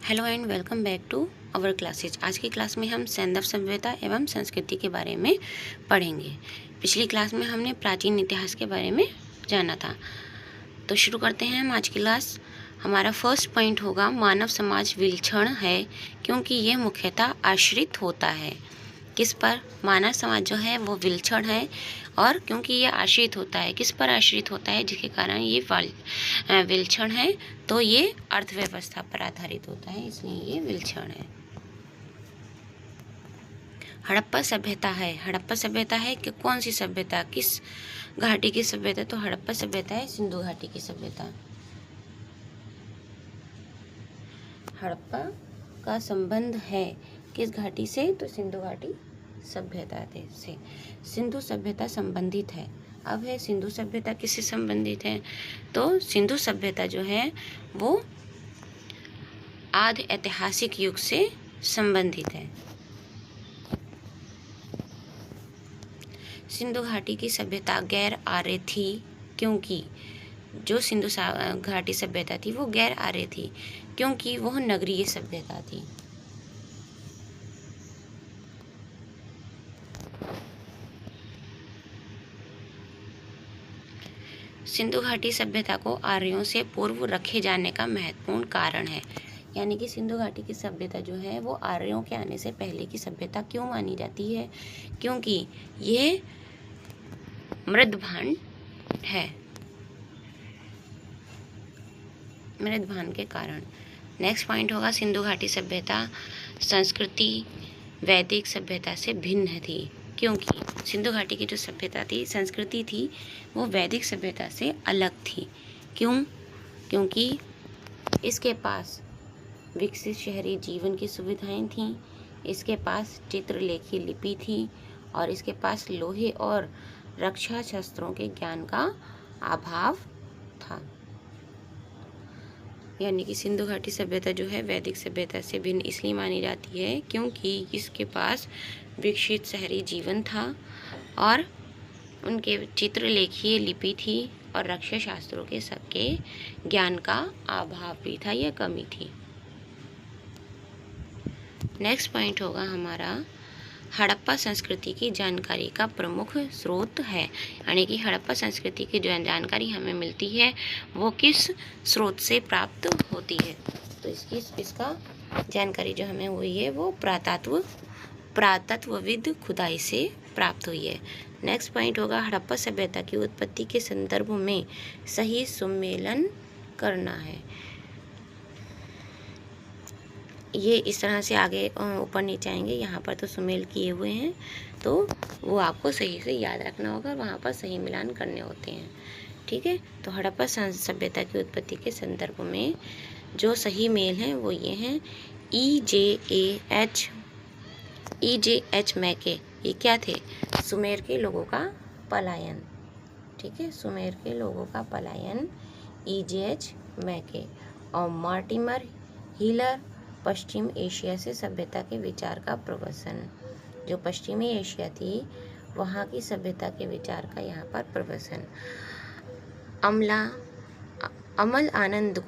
Hello and welcome back to our classes. आज की class में हम सैंधव सभ्यता एवं संस्कृति के बारे में पढ़ेंगे। पिछली क्लास में हमने प्राचीन इतिहास के बारे में जाना था। तो शुरू करते हैं हम आज की क्लास। हमारा फर्स्ट पॉइंट होगा मानव समाज विलक्षण है क्योंकि यह मुख्यतः आश्रित होता है। किस पर? मानव समाज जो है वो विलक्षण है और क्योंकि ये आश्रित होता है। किस पर आश्रित होता है? जिसके कारण ये विलक्षण है, तो ये अर्थव्यवस्था पर आधारित होता है, इसलिए ये विलक्षण है। हड़प्पा सभ्यता है। हड़प्पा सभ्यता है कि कौन सी सभ्यता, किस घाटी की सभ्यता? तो हड़प्पा सभ्यता है सिंधु घाटी की सभ्यता। हड़प्पा का संबंध है किस घाटी से? तो सिंधु घाटी सभ्यता से। सिंधु सभ्यता संबंधित है। अब है सिंधु सभ्यता किससे संबंधित है? तो सिंधु सभ्यता जो है वो आदि ऐतिहासिक युग से संबंधित है। सिंधु घाटी की सभ्यता गैर आर्य थी क्योंकि जो सिंधु घाटी सभ्यता थी वो गैर आर्य थी क्योंकि वह नगरीय सभ्यता थी। सिंधु घाटी सभ्यता को आर्यों से पूर्व रखे जाने का महत्वपूर्ण कारण है। यानी कि सिंधु घाटी की सभ्यता जो है वो आर्यों के आने से पहले की सभ्यता क्यों मानी जाती है? क्योंकि ये मृदभान है, मृदभान के कारण। नेक्स्ट पॉइंट होगा सिंधु घाटी सभ्यता संस्कृति वैदिक सभ्यता से भिन्न थी क्योंकि सिंधु घाटी की जो सभ्यता थी, संस्कृति थी, वो वैदिक सभ्यता से अलग थी। क्यों? क्योंकि इसके पास विकसित शहरी जीवन की सुविधाएं थीं, इसके पास चित्रलेखी लिपि थी और इसके पास लोहे और रक्षा शस्त्रों के ज्ञान का अभाव था। यानी कि सिंधु घाटी सभ्यता जो है वैदिक सभ्यता से भिन्न इसलिए मानी जाती है क्योंकि इसके पास विकसित शहरी जीवन था और उनके चित्रलेखीय लिपि थी और रक्षा शास्त्रों के सबके ज्ञान का अभाव भी था या कमी थी। नेक्स्ट पॉइंट होगा हमारा हड़प्पा संस्कृति की जानकारी का प्रमुख स्रोत है। यानी कि हड़प्पा संस्कृति की जो जानकारी हमें मिलती है वो किस स्रोत से प्राप्त होती है? तो इसका जानकारी जो हमें हुई है वो पुरातत्वविद खुदाई से प्राप्त हुई है। नेक्स्ट पॉइंट होगा हड़प्पा सभ्यता की उत्पत्ति के संदर्भ में सही सम्मेलन करना है। ये इस तरह से आगे ऊपर नीचे आएंगे, यहाँ पर तो सुमेल किए हुए हैं तो वो आपको सही से याद रखना होगा, वहाँ पर सही मिलान करने होते हैं। ठीक है, तो हड़प्पा सभ्यता की उत्पत्ति के संदर्भ में जो सही मेल हैं वो ये हैं EJH मैके। ये क्या थे? सुमेर के लोगों का पलायन। ठीक है, सुमेर के लोगों का पलायन EJH मैके और मार्टिमर हीलर पश्चिम एशिया से सभ्यता के विचार का प्रवसन। जो पश्चिमी एशिया थी वहाँ की सभ्यता के विचार का यहाँ पर प्रवसन। अमलानंद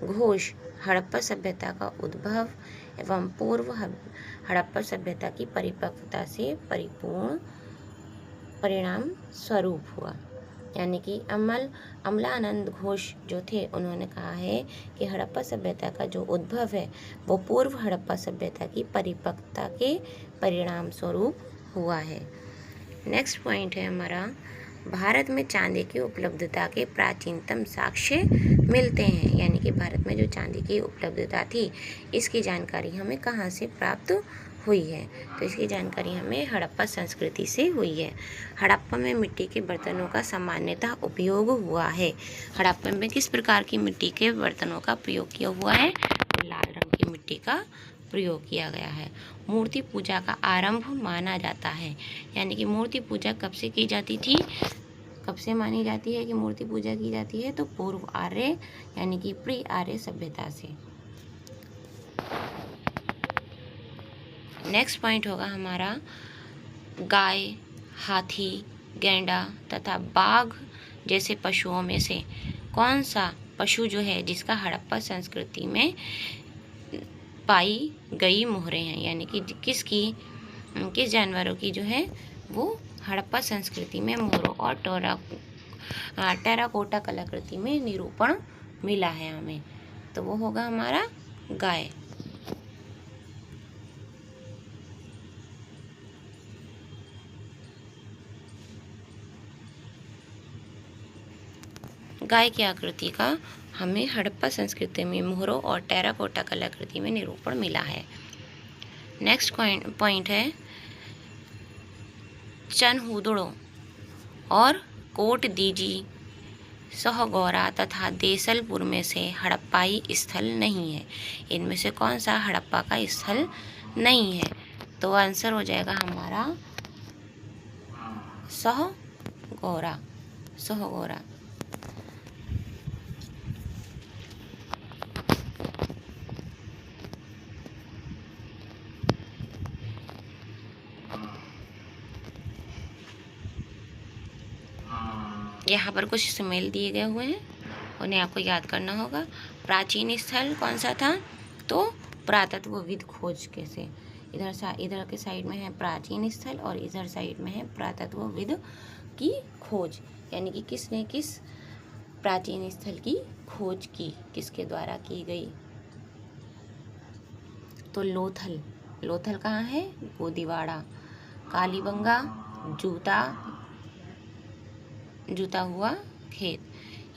घोष हड़प्पा सभ्यता का उद्भव एवं पूर्व हड़प्पा सभ्यता की परिपक्वता से परिपूर्ण परिणाम स्वरूप हुआ। यानी कि अमलानंद घोष जो थे उन्होंने कहा है कि हड़प्पा सभ्यता का जो उद्भव है वो पूर्व हड़प्पा सभ्यता की परिपक्वता के परिणाम स्वरूप हुआ है। नेक्स्ट पॉइंट है हमारा भारत में चांदी की उपलब्धता के प्राचीनतम साक्ष्य मिलते हैं। यानी कि भारत में जो चांदी की उपलब्धता थी इसकी जानकारी हमें कहाँ से प्राप्त हुई है? तो इसकी जानकारी हमें हड़प्पा संस्कृति से हुई है। हड़प्पा में मिट्टी के बर्तनों का सामान्यतः उपयोग हुआ है। हड़प्पा में किस प्रकार की मिट्टी के बर्तनों का प्रयोग किया हुआ है? तो लाल रंग की मिट्टी का प्रयोग किया गया है। मूर्ति पूजा का आरंभ माना जाता है। यानी कि मूर्ति पूजा कब से की जाती थी? कब से मानी जाती है कि मूर्ति पूजा की जाती है? तो पूर्व आर्य यानी कि प्री आर्य सभ्यता से। नेक्स्ट पॉइंट होगा हमारा गाय, हाथी, गैंडा तथा बाघ जैसे पशुओं में से कौन सा पशु जो है जिसका हड़प्पा संस्कृति में पाई गई मोहरें हैं, यानी कि किस जानवरों की जो है वो हड़प्पा संस्कृति में मोहरों और टेराकोटा कलाकृति में निरूपण मिला है हमें, तो वो होगा हमारा गाय। गाय की आकृति का हमें हड़प्पा संस्कृति में मोहरों और टेराकोटा कलाकृति में निरूपण मिला है। नेक्स्ट पॉइंट है चनहूदड़ों और कोट दीजी सोहगौरा तथा देसलपुर में से हड़प्पाई स्थल नहीं है। इनमें से कौन सा हड़प्पा का स्थल नहीं है? तो आंसर हो जाएगा हमारा सोहगौरा। यहाँ पर कुछ सुमेल दिए गए हुए हैं, उन्हें आपको याद करना होगा। प्राचीन स्थल कौन सा था? तो पुरातत्वविद खोज के से इधर के साइड में है प्राचीन स्थल और इधर साइड में है पुरातत्वविद की खोज, यानी कि किसने किस प्राचीन स्थल की खोज की, किसके द्वारा की गई? तो लोथल कहाँ है? गोदीवाड़ा। कालीबंगा जूता हुआ खेत,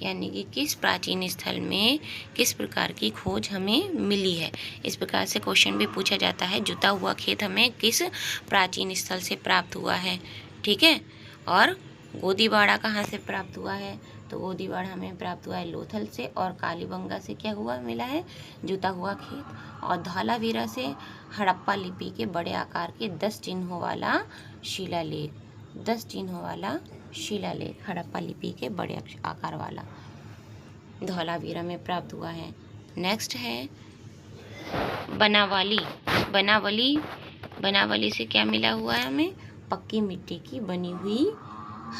यानी कि किस प्राचीन स्थल में किस प्रकार की खोज हमें मिली है। इस प्रकार से क्वेश्चन भी पूछा जाता है, जूता हुआ खेत हमें किस प्राचीन स्थल से प्राप्त हुआ है, ठीक है। और गोदीवाड़ा कहाँ से प्राप्त हुआ है? तो गोदीवाड़ा हमें प्राप्त हुआ है लोथल से, और कालीबंगा से क्या हुआ मिला है? जूता हुआ खेत। और धौलावीरा से हड़प्पा लिपि के बड़े आकार के 10 चिन्हों वाला शिलालेख हड़प्पा लिपि के बड़े आकार वाला धौलावीरा में प्राप्त हुआ है। नेक्स्ट है बनावली से क्या मिला हुआ है हमें? पक्की मिट्टी की बनी हुई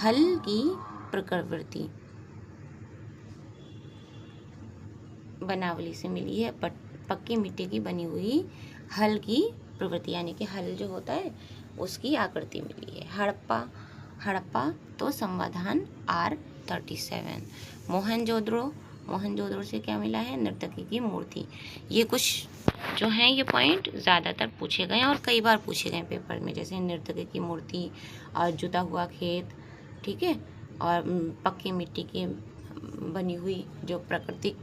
हल की प्रकृति बनावली से मिली है। पक्की मिट्टी की बनी हुई हल की प्रवृत्ति, यानी कि हल जो होता है उसकी आकृति मिली है। हड़प्पा तो संवाधान R37। मोहनजोदड़ो से क्या मिला है? नर्तकी की मूर्ति। ये कुछ जो हैं ये पॉइंट ज़्यादातर पूछे गए हैं और कई बार पूछे गए पेपर में, जैसे नर्तकी की मूर्ति और जुता हुआ खेत, ठीक है, और पक्की मिट्टी की बनी हुई जो प्राकृतिक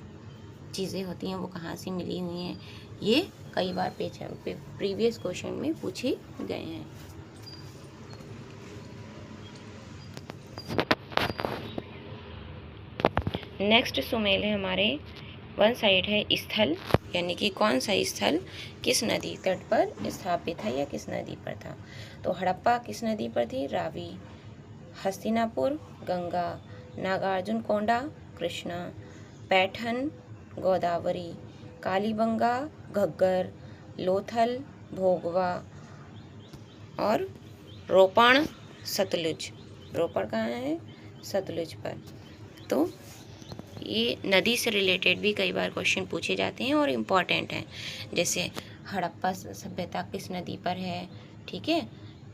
चीज़ें होती हैं वो कहाँ से मिली हुई हैं, ये कई बार प्रीवियस क्वेश्चन में पूछे गए हैं। नेक्स्ट सुमेल है हमारे वन साइड है स्थल, यानी कि कौन सा स्थल किस नदी तट पर स्थापित है या किस नदी पर था। तो हड़प्पा किस नदी पर थी? रावी। हस्तिनापुर गंगा, नागार्जुन कोंडा कृष्णा, पैठन गोदावरी, कालीबंगा घग्गर, लोथल भोगवा और रोपण सतलुज। रोपण कहाँ है? सतलुज पर। तो ये नदी से रिलेटेड भी कई बार क्वेश्चन पूछे जाते हैं और इम्पॉर्टेंट हैं, जैसे हड़प्पा सभ्यता किस नदी पर है, ठीक है,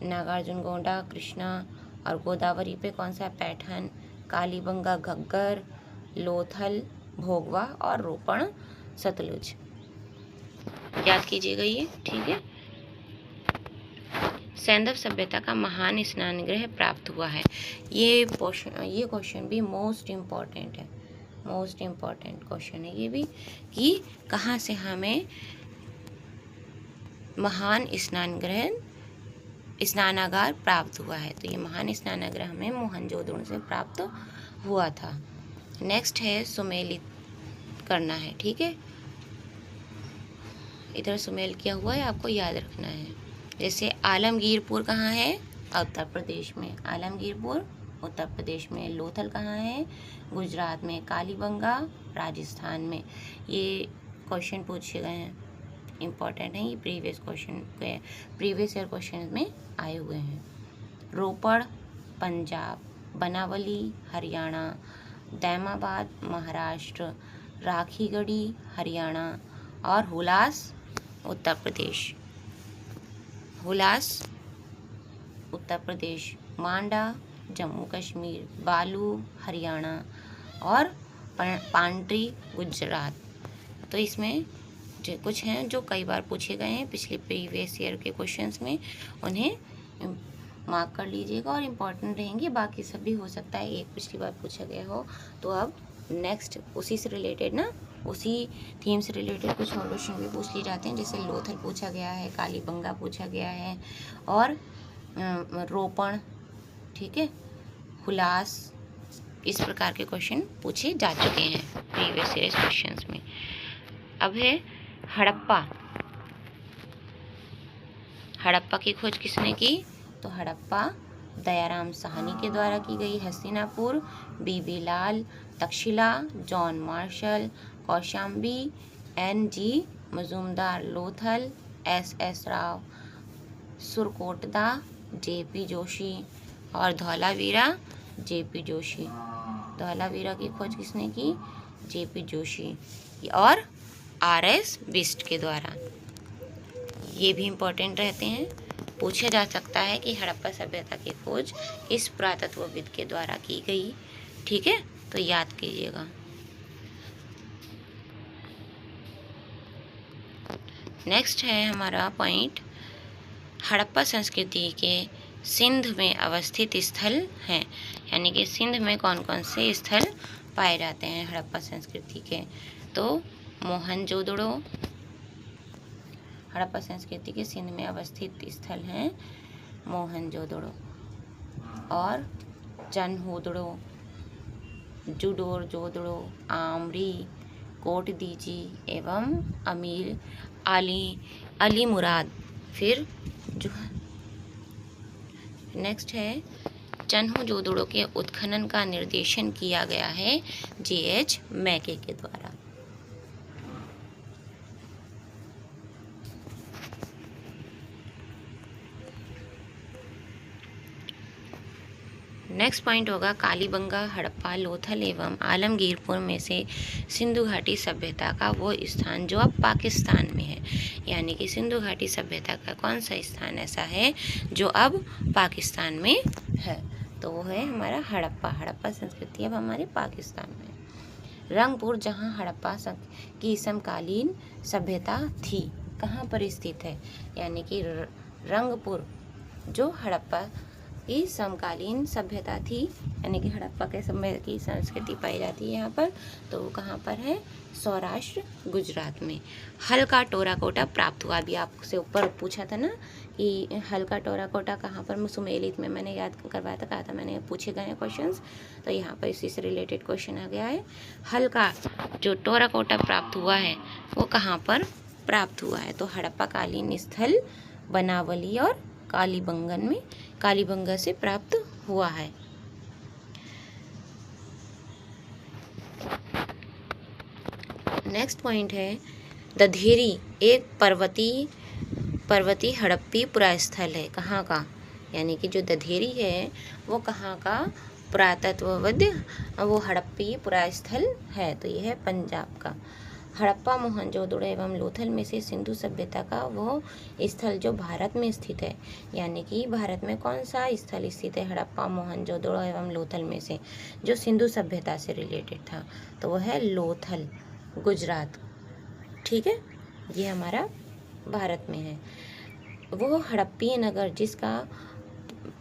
नागार्जुनकोंडा कृष्णा और गोदावरी पे कौन सा? पैठन, कालीबंगा घग्गर, लोथल भोगवा और रोपण सतलुज। याद कीजिएगा ये, ठीक है। सैंधव सभ्यता का महान स्नानगृह प्राप्त हुआ है। ये क्वेश्चन भी मोस्ट इम्पॉर्टेंट है, मोस्ट इम्पॉर्टेंट क्वेश्चन है ये भी, कि कहाँ से हमें महान स्नानागार प्राप्त हुआ है। तो ये महान स्नानागार हमें मोहनजोदड़ो से प्राप्त हुआ था। नेक्स्ट है सुमेलित करना है, ठीक है, इधर सुमेल किया हुआ है, आपको याद रखना है। जैसे आलमगीरपुर कहाँ है? उत्तर प्रदेश में। आलमगीरपुर उत्तर प्रदेश में। लोथल कहाँ है? गुजरात में। कालीबंगा राजस्थान में। ये क्वेश्चन पूछे गए हैं, इम्पॉर्टेंट है, ये प्रीवियस ईयर क्वेश्चन में आए हुए हैं। रोपड़ पंजाब, बनावली हरियाणा, दैमाबाद महाराष्ट्र, राखीगढ़ी हरियाणा और हुलास उत्तर प्रदेश। हुलास उत्तर प्रदेश, मांडा जम्मू कश्मीर, बालू हरियाणा और पांड्री गुजरात। तो इसमें जो कुछ हैं जो कई बार पूछे गए हैं पिछले प्रीवियस ईयर के क्वेश्चंस में, उन्हें मार्क कर लीजिएगा और इम्पॉर्टेंट रहेंगे। बाकी सब भी हो सकता है एक पिछली बार पूछा गया हो। तो अब नेक्स्ट उसी से रिलेटेड ना, उसी थीम से रिलेटेड कुछ और क्वेश्चन भी पूछ लिए जाते हैं, जैसे लोथल पूछा गया है, कालीबंगा पूछा गया है और रोपण, ठीक है, हुलास, इस प्रकार के क्वेश्चन पूछे जा चुके हैं प्रीवियस ईयर क्वेश्चंस में। अब है हड़प्पा। हड़प्पा की खोज किसने की? तो हड़प्पा दयाराम साहनी के द्वारा की गई। Hastinapur, BB Lal, Taxila, John Marshall, Kaushambi, NG Majumdar, Lothal, SS Rao, Surkotada, JP Joshi और धौलावीरा, JP जोशी। धौलावीरा की खोज किसने की? JP जोशी और RS बिस्ट के द्वारा। ये भी इम्पोर्टेंट रहते हैं, पूछा जा सकता है कि हड़प्पा सभ्यता की खोज किस पुरातत्वविद के द्वारा की गई, ठीक है, तो याद कीजिएगा। नेक्स्ट है हमारा पॉइंट, हड़प्पा संस्कृति के सिंध में अवस्थित स्थल हैं, यानी कि सिंध में कौन कौन से स्थल पाए जाते हैं हड़प्पा संस्कृति के? तो मोहनजोदड़ो, हड़प्पा संस्कृति के सिंध में अवस्थित स्थल हैं मोहनजोदड़ो और चनहोदड़ो, जुडोरजोदड़ो, आमरी, कोटदीजी एवं अमीर अली मुराद। फिर जो नेक्स्ट है, चन्होजोदड़ो के उत्खनन का निर्देशन किया गया है JH मैके के द्वारा। नेक्स्ट पॉइंट होगा कालीबंगा, हड़प्पा, लोथल एवं आलमगीरपुर में से सिंधु घाटी सभ्यता का वो स्थान जो अब पाकिस्तान में है, यानी कि सिंधु घाटी सभ्यता का कौन सा स्थान ऐसा है जो अब पाकिस्तान में है? तो वो है हमारा हड़प्पा। हड़प्पा संस्कृति अब हमारे पाकिस्तान में। रंगपुर, जहाँ हड़प्पा की समकालीन सभ्यता थी, कहाँ पर स्थित है? यानी कि रंगपुर जो हड़प्पा की समकालीन सभ्यता थी, यानी कि हड़प्पा के समय की संस्कृति पाई जाती है यहाँ पर, तो वो कहाँ पर है? सौराष्ट्र गुजरात में। हल का टेराकोटा प्राप्त हुआ। अभी आपसे ऊपर पूछा था ना कि हल का टेराकोटा कहाँ पर? सुमेलित में मैंने याद करवाया था, कहा था मैंने पूछे गए हैं क्वेश्चंस, तो यहाँ पर इसी से रिलेटेड क्वेश्चन आ गया है। हल का जो टेराकोटा प्राप्त हुआ है वो कहाँ पर प्राप्त हुआ है? तो हड़प्पा कालीन स्थल बनावली और कालीबंगन में, कालीबंगा से प्राप्त हुआ है। नेक्स्ट पॉइंट है दधेरी, एक पर्वतीय हड़प्पी पुरास्थल है। कहाँ का? यानी कि जो दधेरी है वो कहाँ का पुरातत्वविद वो हड़प्पी पुरास्थल है? तो यह है पंजाब का। हड़प्पा, मोहनजोदड़ो एवं लोथल में से सिंधु सभ्यता का वो स्थल जो भारत में स्थित है, यानी कि भारत में कौन सा स्थल स्थित है हड़प्पा, मोहनजोदड़ो एवं लोथल में से जो सिंधु सभ्यता से रिलेटेड था? तो वो है लोथल, गुजरात, ठीक है, ये हमारा भारत में है। वो हड़प्पीय नगर जिसका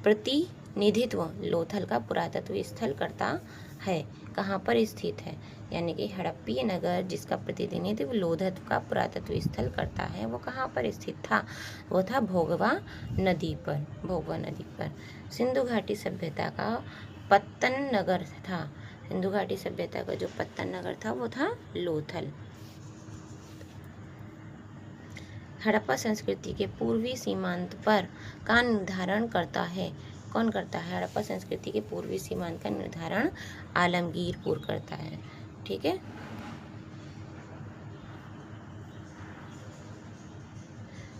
प्रतिनिधित्व लोथल का पुरातत्व स्थल करता है, कहाँ पर स्थित है? यानी कि हड़प्पीय नगर जिसका प्रतिनिधित्व लोथल का पुरातत्व स्थल करता है वो कहाँ पर स्थित था? वो था भोगवा नदी पर, भोगवा नदी पर। सिंधु घाटी सभ्यता का पत्तन नगर था, सिंधु घाटी सभ्यता का जो पत्तन नगर था वो था लोथल। हड़प्पा संस्कृति के पूर्वी सीमांत पर का निर्धारण करता है, कौन करता है? हड़प्पा संस्कृति के पूर्वी सीमांत का निर्धारण आलमगीरपुर करता है, ठीक है।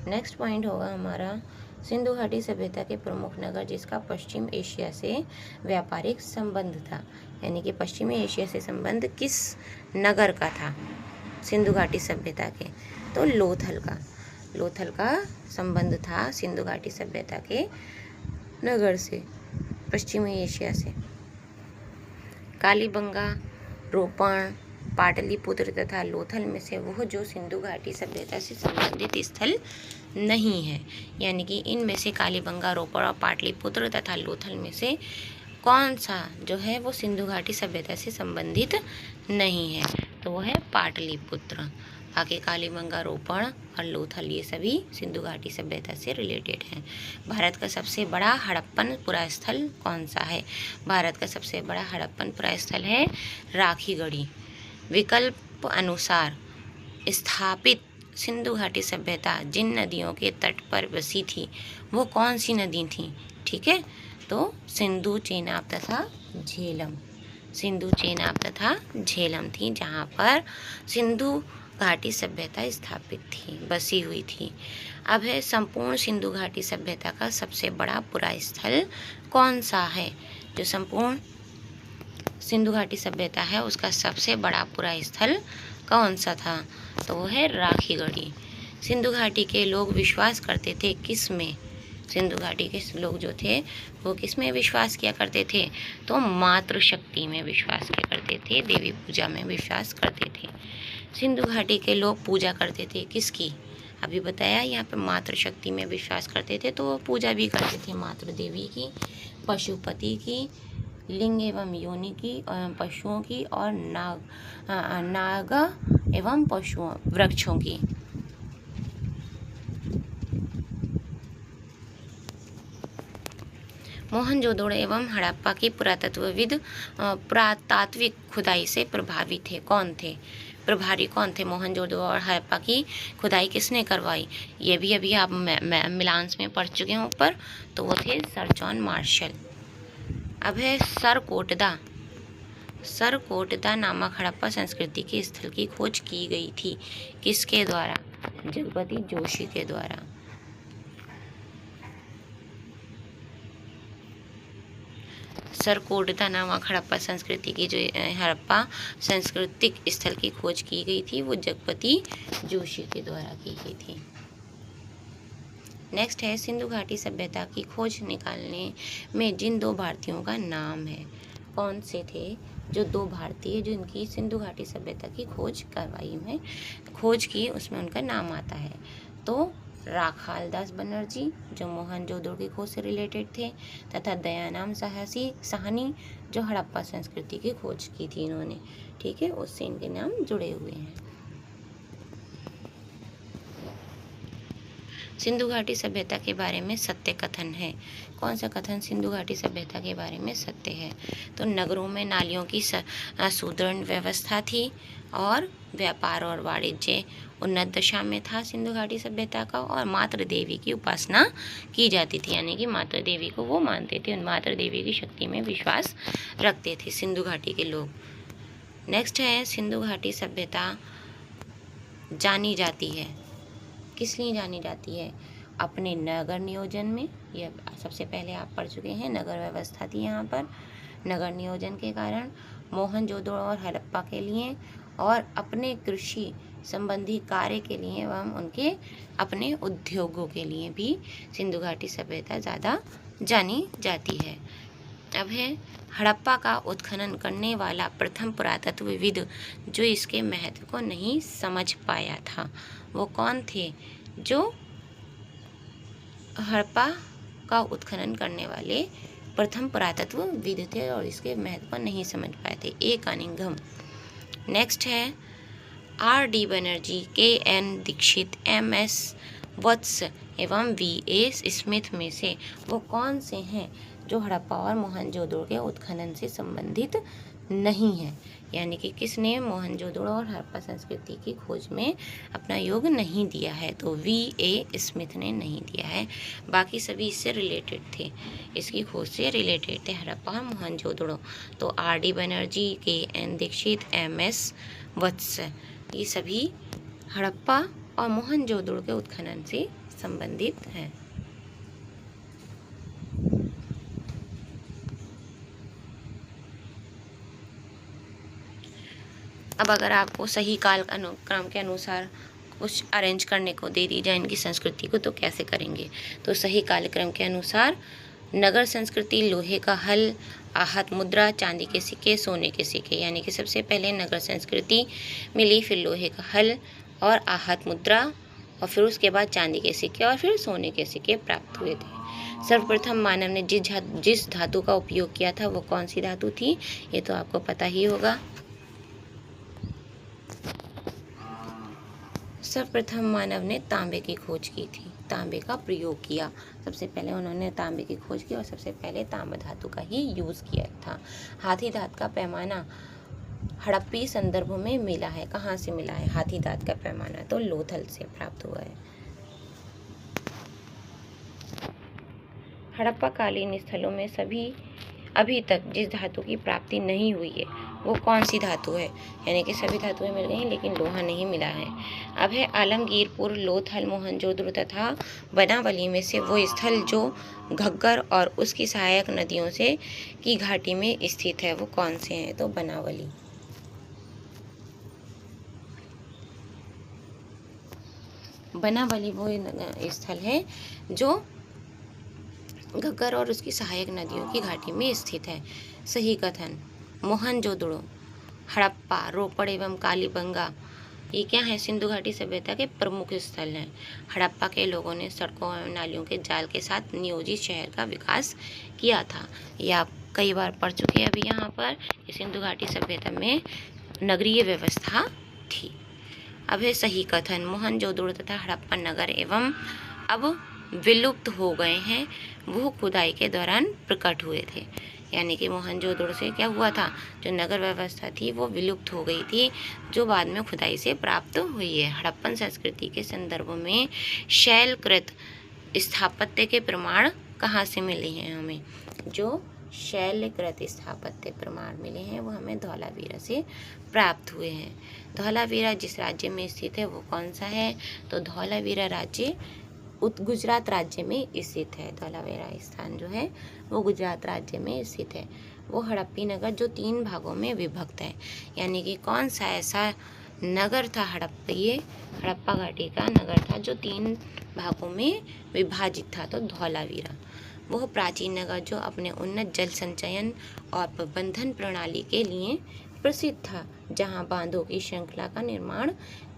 नेक्स्ट पॉइंट होगा हमारा सिंधु घाटी सभ्यता के प्रमुख नगर जिसका पश्चिम एशिया से व्यापारिक संबंध था, यानी कि पश्चिमी एशिया से संबंध किस नगर का था सिंधु घाटी सभ्यता के? तो लोथल का संबंध था सिंधु घाटी सभ्यता के नगर से, पश्चिमी एशिया से। कालीबंगा, रोपण, पाटलिपुत्र तथा लोथल में से वह जो सिंधु घाटी सभ्यता से संबंधित स्थल नहीं है, यानी कि इनमें से कालीबंगा, रोपण और पाटलिपुत्र तथा लोथल में से कौन सा जो है वो सिंधु घाटी सभ्यता से संबंधित नहीं है? तो वो है पाटलिपुत्र। बाकी कालीबंगा, रोपण और लोथल ये सभी सिंधु घाटी सभ्यता से रिलेटेड हैं। भारत का सबसे बड़ा हड़प्पन पुरास्थल कौन सा है? भारत का सबसे बड़ा हड़प्पन पुरास्थल है राखीगढ़ी। विकल्प अनुसार स्थापित सिंधु घाटी सभ्यता जिन नदियों के तट पर बसी थी वो कौन सी नदी थी? ठीक है, तो सिंधु, चेनाब तथा झेलम। सिंधु, चेनाब तथा झेलम थी जहाँ पर सिंधु घाटी सभ्यता स्थापित थी, बसी हुई थी। अब है संपूर्ण सिंधु घाटी सभ्यता का सबसे बड़ा पुरास्थल कौन सा है? जो संपूर्ण सिंधु घाटी सभ्यता है उसका सबसे बड़ा पुरास्थल कौन सा था? तो वो है राखीगढ़ी। सिंधु घाटी के लोग विश्वास करते थे किस में? सिंधु घाटी के लोग जो थे वो किस में विश्वास किया करते थे? तो मातृशक्ति में विश्वास किया करते थे, देवी पूजा में विश्वास करते थे। सिंधु घाटी के लोग पूजा करते थे किसकी? अभी बताया यहाँ पे मातृशक्ति में विश्वास करते थे, तो वो पूजा भी करते थे मातृ देवी की, पशुपति की, लिंग एवं योनि की, पशुओं की और नाग एवं पशुओं वृक्षों की। मोहनजोदड़ो एवं हड़प्पा की पुरातत्वविद पुरातात्विक खुदाई से प्रभावित थे। कौन थे? प्रभारी कौन थे? मोहनजोदड़ो और हड़प्पा की खुदाई किसने करवाई? ये भी अभी आप मिलांस में पढ़ चुके हैं ऊपर, तो वो थे सर जॉन मार्शल। अब है सरकोटदा नामक हड़प्पा संस्कृति के स्थल की खोज की गई थी किसके द्वारा? जगपति जोशी के द्वारा। सरकोटदा नामक हड़प्पा संस्कृति की जो हड़प्पा सांस्कृतिक स्थल की खोज की गई थी वो जगपति जोशी के द्वारा की गई थी। नेक्स्ट है सिंधु घाटी सभ्यता की खोज निकालने में जिन दो भारतीयों का नाम है, कौन से थे जो दो भारतीय जो इनकी सिंधु घाटी सभ्यता की खोज खोज की, उसमें उनका नाम आता है। तो राखालदास बनर्जी जो मोहनजोदड़ो की खोज से रिलेटेड थे, तथा दयाराम साहनी जो हड़प्पा संस्कृति की खोज की थी इन्होंने। ठीक है, उससे इनके नाम जुड़े हुए हैं। सिंधु घाटी सभ्यता के बारे में सत्य कथन है। कौन सा कथन सिंधु घाटी सभ्यता के बारे में सत्य है? तो नगरों में नालियों की सुदृढ़ व्यवस्था थी और व्यापार और वाणिज्य उन्नत दशा में था सिंधु घाटी सभ्यता का, और मातृ देवी की उपासना की जाती थी, यानी कि मातृ देवी को वो मानते थे, मातृ देवी की शक्ति में विश्वास रखते थे सिंधु घाटी के लोग। नेक्स्ट है सिंधु घाटी सभ्यता जानी जाती है, किस लिए जानी जाती है? अपने नगर नियोजन में, यह सबसे पहले आप पढ़ चुके हैं, नगर व्यवस्था थी यहाँ पर, नगर नियोजन के कारण, मोहनजोदड़ो और हड़प्पा के लिए, और अपने कृषि संबंधी कार्य के लिए एवं उनके अपने उद्योगों के लिए भी सिंधु घाटी सभ्यता ज़्यादा जानी जाती है। अब है हड़प्पा का उत्खनन करने वाला प्रथम पुरातत्वविद जो इसके महत्व को नहीं समझ पाया था, वो कौन थे? जो हड़प्पा का उत्खनन करने वाले प्रथम पुरातत्वविद थे और इसके महत्व को नहीं समझ पाए थे। ए कनिंघम। नेक्स्ट है R.D. Banerjee, K.N. Dixit, M.S. वत्स एवं V.A. स्मिथ में से वो कौन से हैं जो हड़प्पा और मोहनजोदड़ो के उत्खनन से संबंधित नहीं है, यानी कि किसने मोहनजोदड़ो और हड़प्पा संस्कृति की खोज में अपना योग नहीं दिया है? तो V.A. स्मिथ ने नहीं दिया है, बाकी सभी इससे रिलेटेड थे, इसकी खोज से रिलेटेड थे हड़प्पा और मोहनजोदड़ो। तो R.D. Banerjee, K.N. Dixit, M.S. वत्स, ये सभी हड़प्पा और मोहनजोदड़ो के उत्खनन से संबंधित हैं। अब अगर आपको सही काल अनुक्रम के अनुसार कुछ अरेंज करने को दे दी जाए इनकी संस्कृति को, तो कैसे करेंगे? तो सही कालक्रम के अनुसार नगर संस्कृति, लोहे का हल, आहत मुद्रा, चांदी के सिक्के, सोने के सिक्के। यानी कि सबसे पहले नगर संस्कृति मिली, फिर लोहे का हल और आहत मुद्रा, और फिर उसके बाद चांदी के सिक्के और फिर सोने के सिक्के प्राप्त हुए थे। सर्वप्रथम मानव ने जिस धातु का उपयोग किया था वो कौन सी धातु थी? ये तो आपको पता ही होगा। सर्वप्रथम मानव ने तांबे की खोज की थी, तांबे का प्रयोग किया। सबसे पहले उन्होंने तांबे की खोज की और सबसे पहले तांबा धातु का ही यूज़ किया था। हाथी दांत का पैमाना हड़प्पी संदर्भों में मिला है। कहाँ से मिला है हाथी दांत का पैमाना? तो लोथल से प्राप्त हुआ है। हड़प्पा कालीन स्थलों में अभी तक जिस धातु की प्राप्ति नहीं हुई है वो कौन सी धातु है? यानी कि सभी धातुएं मिल गई लेकिन लोहा नहीं मिला है। अब है आलमगीरपुर, लोथल, मोहनजोदड़ो तथा बनावली में से वो स्थल जो घग्गर और उसकी सहायक नदियों से की घाटी में स्थित है वो कौन से हैं? तो बनावली। बनावली वो स्थल है जो घग्गर और उसकी सहायक नदियों की घाटी में स्थित है। सही कथन। मोहनजोदड़ो, हड़प्पा, रोपड़ एवं कालीबंगा ये क्या है? सिंधु घाटी सभ्यता के प्रमुख स्थल हैं। हड़प्पा के लोगों ने सड़कों एवं नालियों के जाल के साथ नियोजित शहर का विकास किया था। ये आप कई बार पढ़ चुके हैं अभी यहाँ पर। सिंधु घाटी सभ्यता में नगरीय व्यवस्था थी। अब है सही कथन। मोहनजोदड़ो तथा हड़प्पा नगर एवं अब विलुप्त हो गए हैं, वो खुदाई के दौरान प्रकट हुए थे। यानी कि मोहनजोदड़ो से क्या हुआ था? जो नगर व्यवस्था थी वो विलुप्त हो गई थी, जो बाद में खुदाई से प्राप्त हुई है। हड़प्पन संस्कृति के संदर्भ में शैलकृत स्थापत्य के प्रमाण कहाँ से मिले हैं हमें? जो शैलकृत स्थापत्य प्रमाण मिले हैं वो हमें धौलावीरा से प्राप्त हुए हैं। धौलावीरा जिस राज्य में स्थित है वो कौन सा है? तो धौलावीरा राज्य गुजरात राज्य में स्थित है। धौलावीरा स्थान जो है वो गुजरात राज्य में स्थित है। वो हड़प्पी नगर जो 3 भागों में विभक्त है। यानी कि कौन सा ऐसा नगर था हड़प्पा घाटी का नगर था जो 3 भागों में विभाजित था? तो धौलावीरा। वह प्राचीन नगर जो अपने उन्नत जल संचयन और प्रबंधन प्रणाली के लिए प्रसिद्ध था, जहां बांधों की श्रृंखला का निर्माण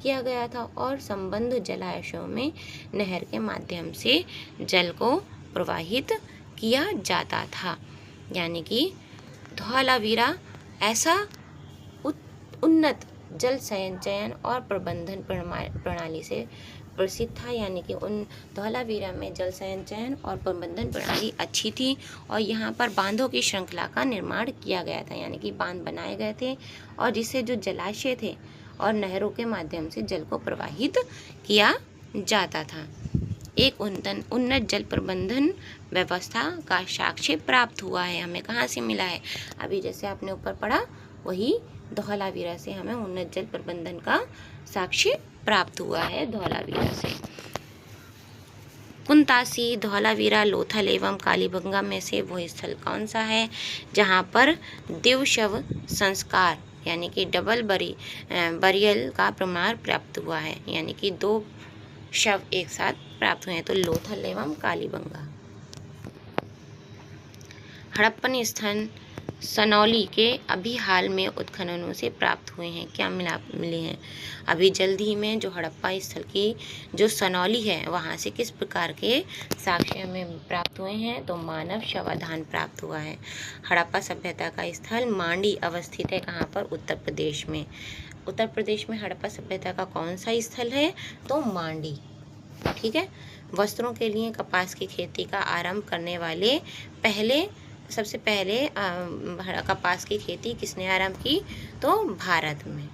किया गया था और संबद्ध जलाशयों में नहर के माध्यम से जल को प्रवाहित किया जाता था। यानी कि धौलावीरा ऐसा उन्नत जल संचयन और प्रबंधन प्रणाली से प्रसिद्ध था। यानी कि उन धौलावीरा में जल संचयन और प्रबंधन प्रणाली अच्छी थी और यहाँ पर बांधों की श्रृंखला का निर्माण किया गया था। यानी कि बांध बनाए गए थे और जिससे जो जलाशय थे और नहरों के माध्यम से जल को प्रवाहित किया जाता था। एक उन्नत जल प्रबंधन व्यवस्था का साक्ष्य प्राप्त हुआ है। हमें कहाँ से मिला है? अभी जैसे आपने ऊपर पढ़ा वही धौलावीरा से हमें उन्नत जल प्रबंधन का साक्ष्य प्राप्त हुआ है धौलावीरा से। कुंतासी, धौलावीरा, लोथल एवं कालीबंगा में से वो स्थल कौन सा है जहाँ पर दिवशव संस्कार यानी कि डबल बरियल का प्रमाण प्राप्त हुआ है? यानी कि 2 शव एक साथ प्राप्त हुए हैं। तो लोथल एवं कालीबंगा। हड़प्पन स्थल सनौली के अभी हाल में उत्खननों से प्राप्त हुए हैं। क्या मिले हैं? अभी जल्द ही में जो हड़प्पा स्थल की जो सनौली है वहाँ से किस प्रकार के साक्ष्य में प्राप्त हुए हैं? तो मानव शवाधान प्राप्त हुआ है। हड़प्पा सभ्यता का स्थल मांडी अवस्थित है। कहाँ पर? उत्तर प्रदेश में। उत्तर प्रदेश में हड़प्पा सभ्यता का कौन सा स्थल है? तो मांडी। ठीक है। वस्त्रों के लिए कपास की खेती का आरंभ करने वाले सबसे पहले कपास की खेती किसने आरंभ की? तो भारत में।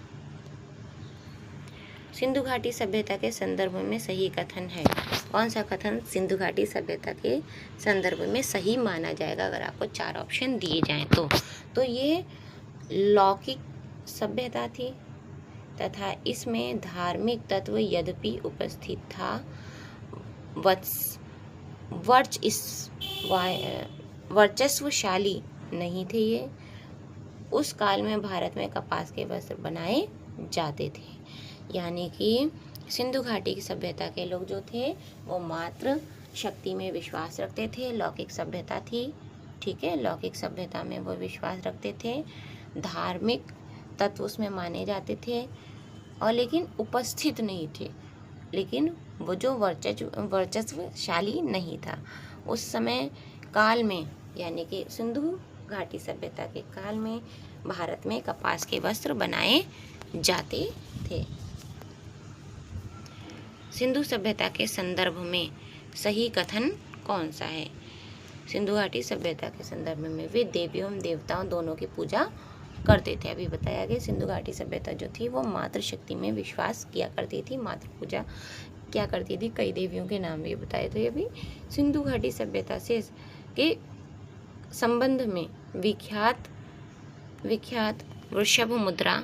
सिंधु घाटी सभ्यता के संदर्भ में सही कथन है। कौन सा कथन सिंधु घाटी सभ्यता के संदर्भ में सही माना जाएगा अगर आपको 4 ऑप्शन दिए जाएं तो ये लौकिक सभ्यता थी तथा इसमें धार्मिक तत्व यद्यपि उपस्थित था, वर्चस्वशाली नहीं थे ये। उस काल में भारत में कपास के वस्त्र बनाए जाते थे। यानी कि सिंधु घाटी की सभ्यता के लोग जो थे वो मात्र शक्ति में विश्वास रखते थे। लौकिक सभ्यता थी, ठीक है, लौकिक सभ्यता में वो विश्वास रखते थे। धार्मिक तत्व उसमें माने जाते थे और लेकिन उपस्थित नहीं थे, लेकिन वो जो वर्चस्वशाली नहीं था उस समय काल में, यानी कि सिंधु घाटी सभ्यता के काल में भारत में कपास के वस्त्र बनाए जाते थे। सिंधु सभ्यता के संदर्भ में सही कथन कौन सा है? सिंधु घाटी सभ्यता के संदर्भ में वे देवियों एवं देवताओं दोनों की पूजा करते थे। अभी बताया गया सिंधु घाटी सभ्यता जो थी वो मातृ शक्ति में विश्वास किया करती थी, मातृ पूजा क्या करती थी, कई देवियों के नाम भी बताए थे। अभी सिंधु घाटी सभ्यता से के संबंध में विख्यात वृषभ मुद्रा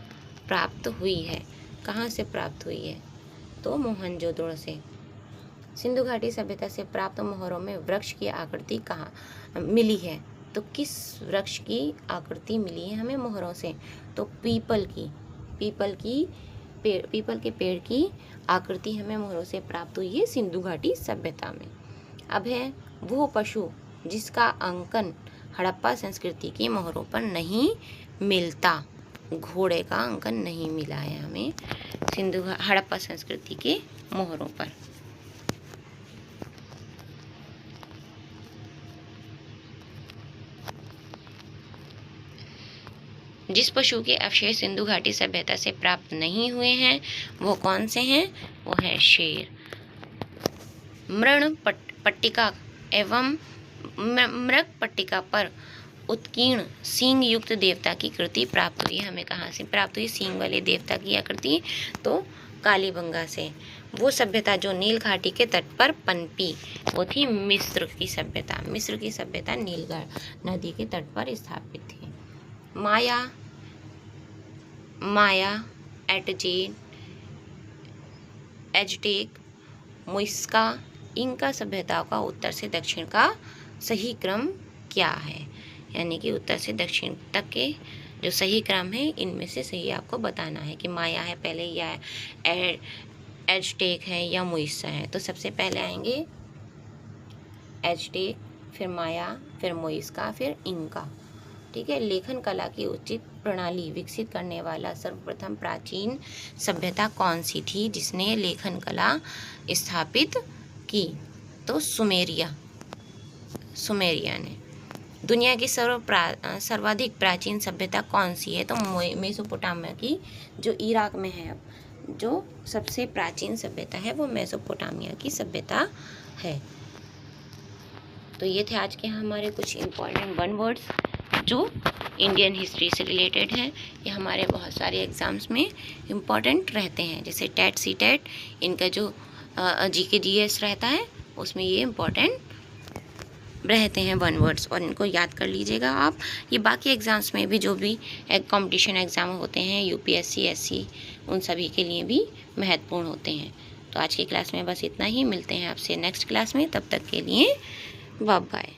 प्राप्त हुई है। कहाँ से प्राप्त हुई है? तो मोहनजोदड़ो से। सिंधु घाटी सभ्यता से प्राप्त मोहरों में वृक्ष की आकृति कहाँ मिली है? तो किस वृक्ष की आकृति मिली है हमें मोहरों से? तो पीपल के पेड़ की आकृति हमें मोहरों से प्राप्त हुई है सिंधु घाटी सभ्यता में। अब है वो पशु जिसका अंकन हड़प्पा संस्कृति की मोहरों पर नहीं मिलता। घोड़े का अंकन नहीं मिला है हमें हड़प्पा संस्कृति के मोहरों पर। जिस पशु के अवशेष सिंधु घाटी सभ्यता से प्राप्त नहीं हुए हैं वो कौन से हैं? वो है शेर। मृण पट्टिका एवं मृग पट्टिका पर उत्कीर्ण सींग युक्त देवता की कृति प्राप्त हुई। हमें कहाँ से प्राप्त हुई सींग वाले देवता की आकृति? तो कालीबंगा से। वो सभ्यता जो नील घाटी के तट पर पनपी वो थी मिस्र की सभ्यता। मिस्र की सभ्यता नील नदी के तट पर स्थापित थी। माया एज़टेक, मुइस्का, इंका सभ्यताओं का उत्तर से दक्षिण का सही क्रम क्या है? यानी कि उत्तर से दक्षिण तक के जो सही क्रम है इनमें से सही आपको बताना है कि माया है पहले या एज़टेक है या मुइस्का है। तो सबसे पहले आएंगे एज़टेक, फिर माया, फिर मुइस्का, फिर इंका, ठीक है। लेखन कला की उचित प्रणाली विकसित करने वाला सर्वप्रथम प्राचीन सभ्यता कौन सी थी जिसने लेखन कला स्थापित की? तो सुमेरिया ने। दुनिया की सर्वाधिक प्राचीन सभ्यता कौन सी है? तो मेसोपोटामिया की, जो इराक में है। अब जो सबसे प्राचीन सभ्यता है वो मेसोपोटामिया की सभ्यता है। तो ये थे आज के हमारे कुछ इम्पॉर्टेंट 1 वर्ड्स जो इंडियन हिस्ट्री से रिलेटेड है। ये हमारे बहुत सारे एग्ज़ाम्स में इम्पॉर्टेंट रहते हैं, जैसे टेट सीटेट, इनका जो जीके जीएस रहता है उसमें ये इम्पॉर्टेंट रहते हैं 1 वर्ड्स, और इनको याद कर लीजिएगा आप। ये बाकी एग्ज़ाम्स में भी जो भी कंपटीशन एग्ज़ाम होते हैं यूपीएससी, एससी, उन सभी के लिए भी महत्वपूर्ण होते हैं। तो आज की क्लास में बस इतना ही। मिलते हैं आपसे नेक्स्ट क्लास में, तब तक के लिए बाय बाय।